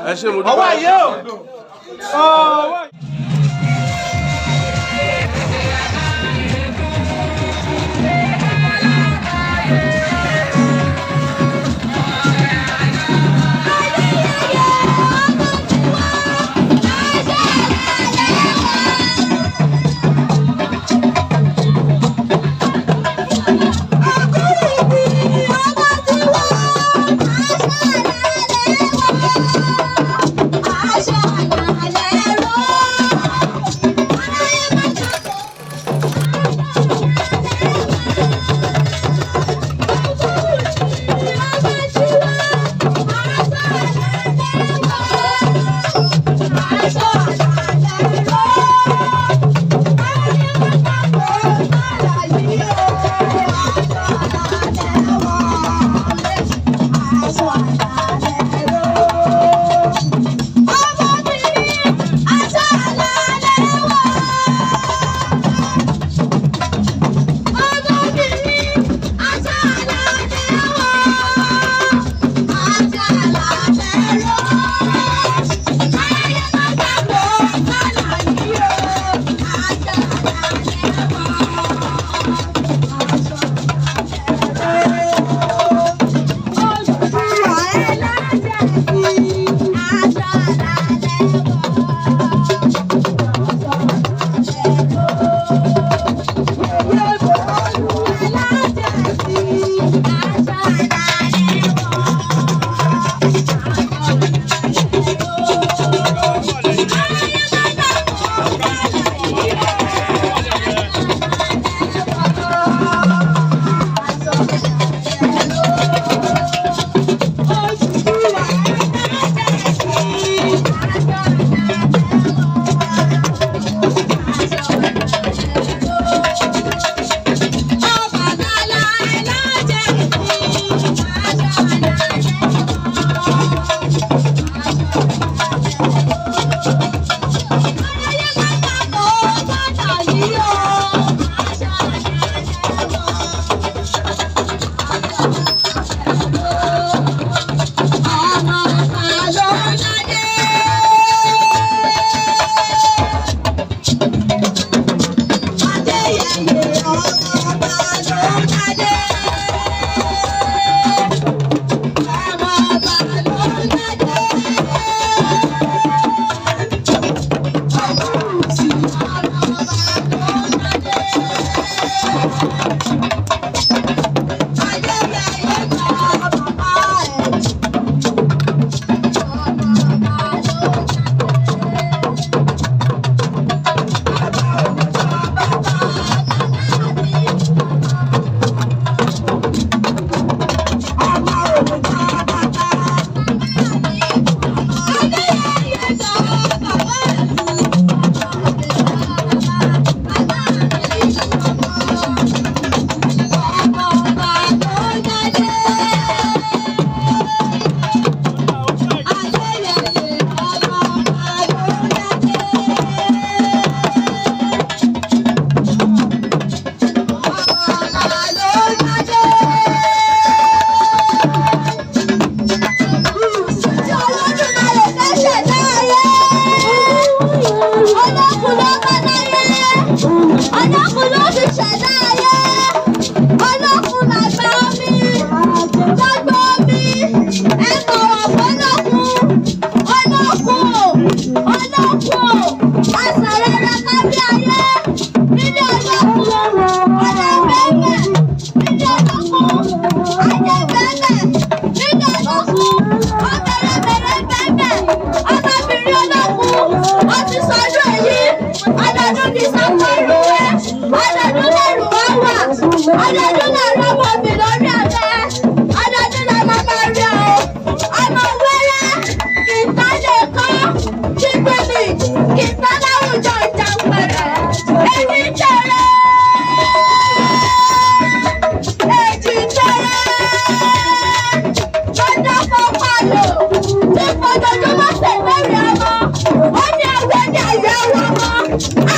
ẹ ṣé mo dúpẹ́. ọwọ́ ayé o.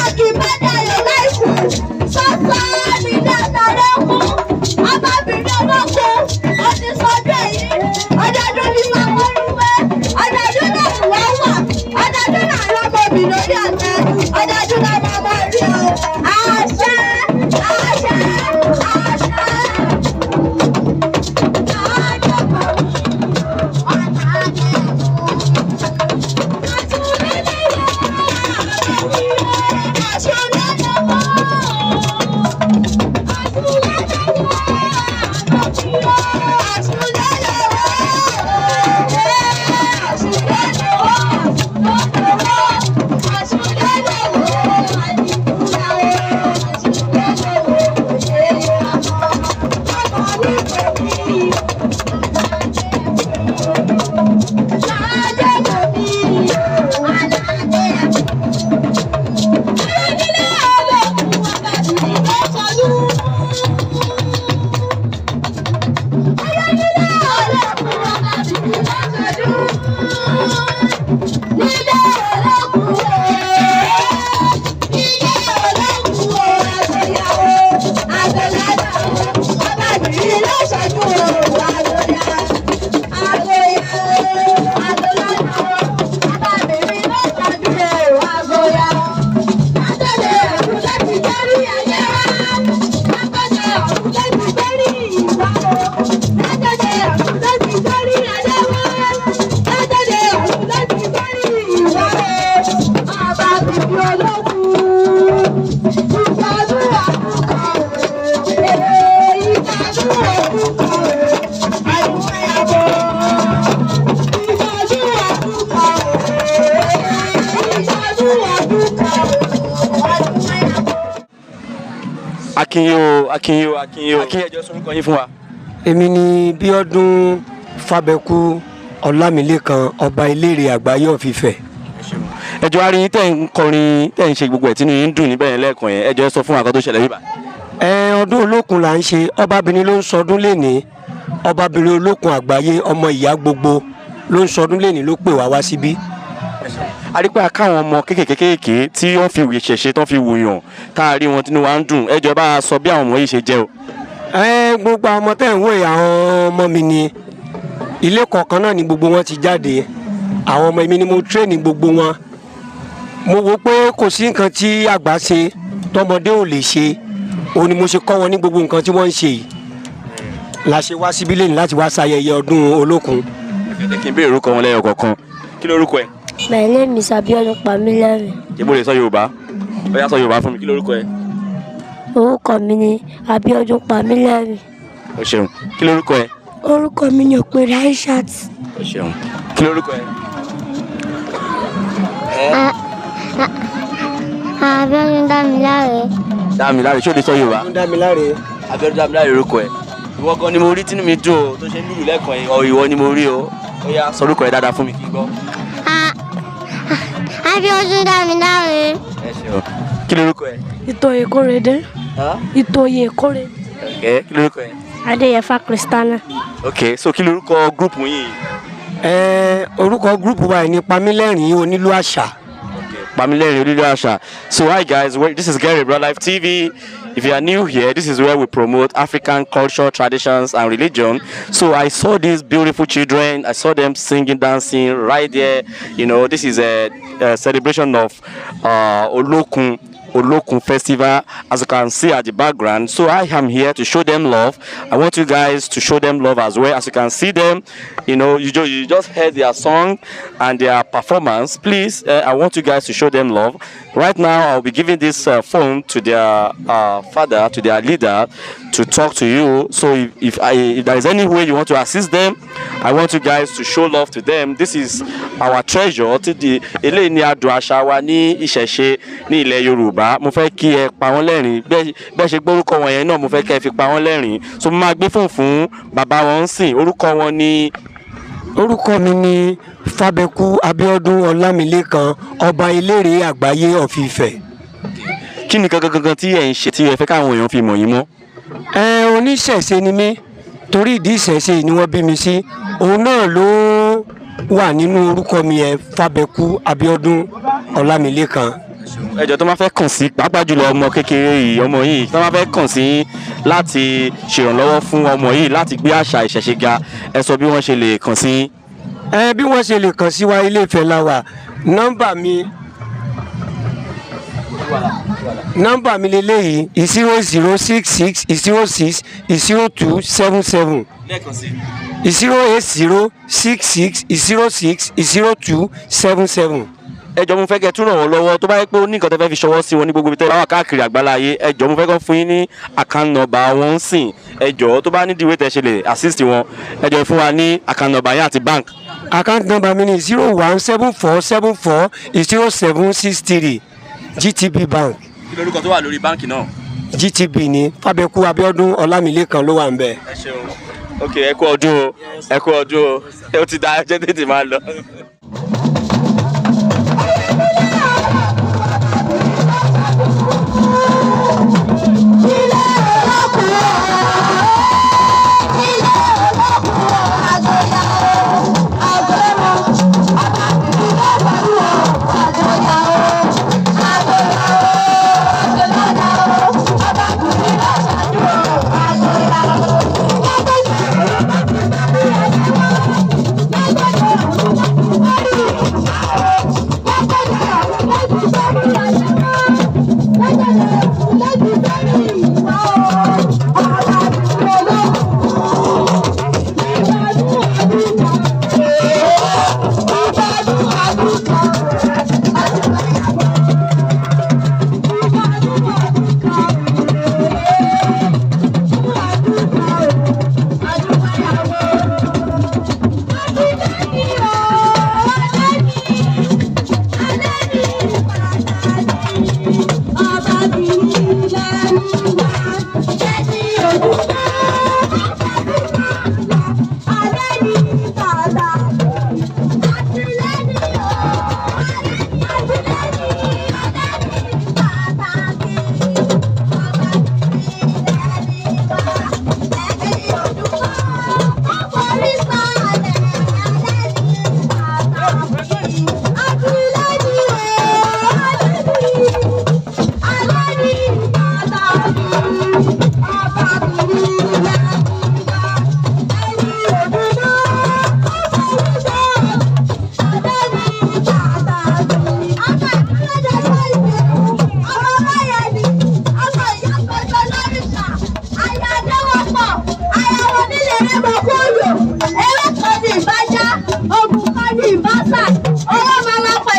Àkìbádà yóò láìkú, sọ́sọ́ mi dáadáa lẹ́kùn. Akinyo ẹjọ́ sorúkọ yín fún wa. Èmi ni Bíọ́dún Fábẹ́kú Ọlámilékan ọba ìlérè àgbáyé of Ife. Ẹjọ́ arí tẹ́ ń kọrin tẹ́ ń ṣe gbogbo ẹ̀ tínú yín dùn níbẹ̀ yẹn lẹ́ẹ̀kan yẹn ẹjọ́ sọ fún wa kan tó ṣẹlẹ̀ bíbá. Ọdún Olókun là ń ṣe, ọbabìnrin ló ń sọdún lénìí, ọbabìnrin Olókun àgbáyé ọmọ ìyá gbogbo ló ń sọdún lénìí ló pè wá síbí. Àrípẹ́ káwọn ọmọ kéékèèké tí wọ́n fi ṣẹ̀ṣẹ̀ tán fi wòyàn tá a rí wọn tínú wa ń dùn ẹjọ́ bá a sọ bí àwọn ọmọ yìí ṣe jẹ́ o. Gbogbo àwọn ọmọ tẹ́ ń wò yìí àwọn ọmọ mi ni ilé kọ̀ọ̀kan náà ni gbogbo wọn ti jáde, àwọn ọmọ mi ni mo train gbogbo wọn. Mo wò pé kò sí nǹkan tí àgbà ṣe tọmọdé ò lè ṣe, òun ni mo ṣe kọ́ wọn ní gbogbo nǹkan tí wọ́n ń ṣe yìí. La ṣe wá síbí lẹ́yìn láti wá ṣayẹyẹ ọdún Olókun. Ẹ kí n béèrè orúkọ wọn lẹ́yọ̀ kọ̀ọ̀kan. Kí lorúkọ ẹ? My name is Abiodun Pamilerin. Ibo lè sọ Yorùbá? Ó yá sọ Yorùbá fún mi. Kí lorúkọ ẹ? Orúkọ mi ni Abiodun Pamilerin. O ṣeun. Kí lorúkọ ẹ? Orúkọ mi ni Òpèrè Aishat. O ṣeun. Kí lorúkọ ẹ? Abiodun Damilare. Damilare, ṣé o lè sọ Yorùbá? Damilare. Abiodun Damilare orúkọ ẹ. Ìwọ gan ni mo rí tínú mi dùn o tó ṣe ń lùlù lẹ́ẹ̀kan yìí ọ ìwọ ni mo rí o. Ó yá sọ orúkọ ẹ dáadáa fún mi kí n gbọ́. Abiodun Damilare. Ẹ ṣeun. Kí lorúkọ ẹ? Ìtòyè Kórèdé. Ìtòyè Kórèdé. Kí lorúkọ ẹ? Adéyẹfà Kristana. Okay, so kí lorúkọ gúrùpù yìí? Orúkọ gúrùpù wa ni Pamilerin Onílù Àṣà. Pamilerin Onílù Àṣà. So hi guys, this is Celebrate Olokun TV. If you are new here, this is where we promote African culture, traditions, and religion. So I saw these beautiful children. I saw them singing, dancing right there. You know, this is a celebration of Olokun Festival, as you can see at the background. So I am here to show them love. I want you guys to show them love as well. As you can see them, you know, you just heard their song and their performance. Please, I want you guys to show them love. Right now, I'll be giving this phone to their father, to their leader, to talk to you. So if there is any way you want to assist them, I want you guys to show love to them. This is our treasure. Ilé ni adùn àṣà wa ní Ìṣẹ̀ṣe ní ilẹ̀ Yorùbá. Mo fẹ́ kí ẹ pa wọ́n lẹ́rìn. Bẹ́ẹ̀ ṣe gbórúkọ wọn yẹn náà mo fẹ́ kí ẹ fi pa wọ́n lẹ́rìn. So mo máa gbé fún bàbá wọn sìn. Orúkọ wọn ni. Orúkọ mi ni Fábẹ́kú Abíọ́dún Ọlámilékan ọba ìlérè àgbáyé of Ife. Kí ni gangan tí ẹ ń ṣe tí ẹ fẹ́ káwọn èèyàn fi mọ̀ yín mọ́? Oníṣẹ̀ṣe ni mí, torí ìdí ìṣẹ̀ṣe ni wọ́n bí mi sí. Òun náà ló wà nínú orúkọ mi yẹn, Fábẹ́kú Abíọ́dún Ọlámilékan. Ẹjọ́ tó máa fẹ́ kàn sí pàápàá jùlọ ọmọ kékeré yìí, ọmọ yìí tó máa fẹ́ kàn sí láti ṣèrànlọ́wọ́ fún ọmọ yìí láti gbé àṣà Ìṣẹ̀ṣe ga, ẹ sọ bí wọ́n ṣe lè kàn sí. Bí wọ́n ṣe lè kàn sí wa, Ile Ife la wà. Nọ́mbà mi leléyìí 0066 06 0277. 08066 06 0277. Ẹjọ́ mo fẹ́ kẹ́ tún ràn wọ́n lọ́wọ́ tó bá yẹ pé ó ní nǹkan tẹ́ fẹ́ fi ṣọwọ́ sí wọn ní gbogbo ibi tẹ́ bá wà káàkiri àgbáláyé. Ẹjọ́ mo fẹ́ kọ́ fún yín ní account number wọn sìn. Ẹjọ́ tó bá ní ìdíwé tẹ́ ṣe lè assist wọn. Ẹjọ́ fún wa ní account number yẹn àti bank. Account number mi ni 017474 0763 GTB Bank. Kí lorúkọ tó wà lórí báǹkì náà? GTB ni Fábẹ́kú Abíọ́dún Ọlámilékan ló wà ń bẹ̀. Ẹ ṣeun. Ok, ẹ kú ọdún o. Ẹ kú ọdún o. Ó ti da ẹjẹ́ tètè máa lọ.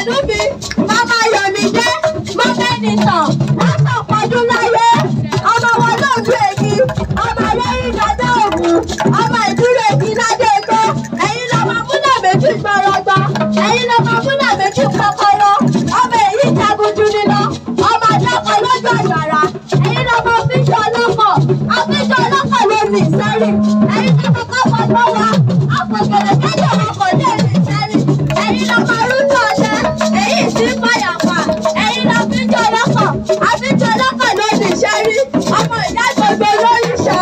pẹ̀lú mi, màmá Yomi jẹ́, màmá Ẹnìtàn, látọ̀ pọ̀jù láyé, ọmọ wọn lóòdù èyí, ọmọ lẹ́yìn dájọ́ ògùn, ọmọ ìdúró èyí ládé èkó, ẹ̀yin lọ́mọ múnà méjì gbọ̀rọ̀gbọ̀, ẹ̀yin lọ́mọ múnà méjì kọ́kọ́rọ́, ọmọ èyí jagunjú nílọ, ọmọ àjọkọ̀ lójú àgbàrá, ẹ̀yin lọ́mọ fíjọ ọlọ́kọ̀, àfíjọ ọlọ́kọ̀ ló ní ìsẹ́rì, ẹ̀yin lọ́mọ kọ́kọ́ tó wá, àpòkèrè kẹ́jọ ọkọ̀ lè ní ìsẹ́rì, ẹ̀yin lọ́mọ rúdú ọ̀lẹ́, èyí sí fàyàfà, ẹ̀yin lọ́ fíjọ ọlọ́kọ̀, àfíjọ ọlọ́kọ̀ ló ní ìsẹ́rì, ọmọ ìyá gbogbo lórí ṣá.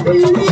Alẹ́ ni,